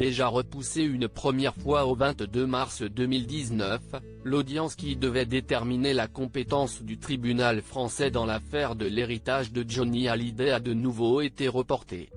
déjà repoussée une première fois au 22 mars 2019, l'audience qui devait déterminer la compétence du tribunal français dans l'affaire de l'héritage de Johnny Hallyday a de nouveau été reportée.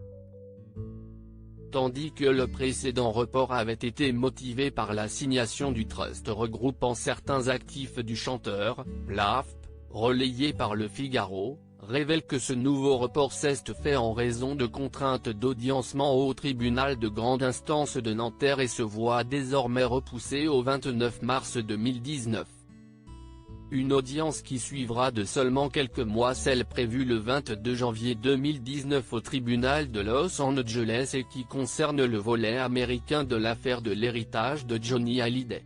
Tandis que le précédent report avait été motivé par la signation du trust regroupant certains actifs du chanteur, l'AFP, relayé par Le Figaro, révèle que ce nouveau report s'est fait en raison de contraintes d'audiencement au tribunal de grande instance de Nanterre et se voit désormais repoussé au 29 mars 2019. Une audience qui suivra de seulement quelques mois celle prévue le 22 janvier 2019 au tribunal de Los Angeles et qui concerne le volet américain de l'affaire de l'héritage de Johnny Hallyday.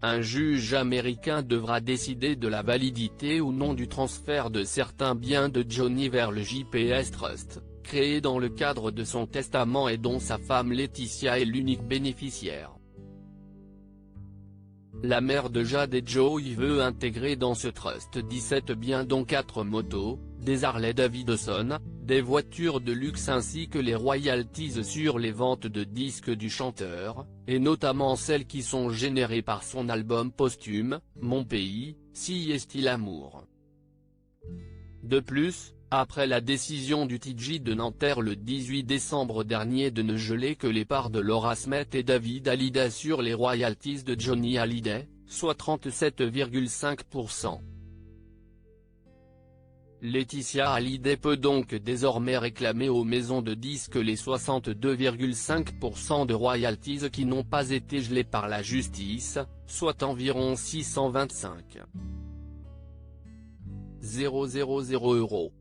Un juge américain devra décider de la validité ou non du transfert de certains biens de Johnny vers le JPS Trust, créé dans le cadre de son testament et dont sa femme Laetitia est l'unique bénéficiaire. La mère de Jade et Joey veut intégrer dans ce trust 17 biens dont 4 motos, des Harley Davidson, des voitures de luxe ainsi que les royalties sur les ventes de disques du chanteur, et notamment celles qui sont générées par son album posthume, Mon pays, Si est-il amour. De plus, après la décision du TJ de Nanterre le 18 décembre dernier de ne geler que les parts de Laura Smith et David Hallyday sur les royalties de Johnny Hallyday, soit 37,5%. Laetitia Hallyday peut donc désormais réclamer aux maisons de disques les 62,5% de royalties qui n'ont pas été gelées par la justice, soit environ 625 000 €.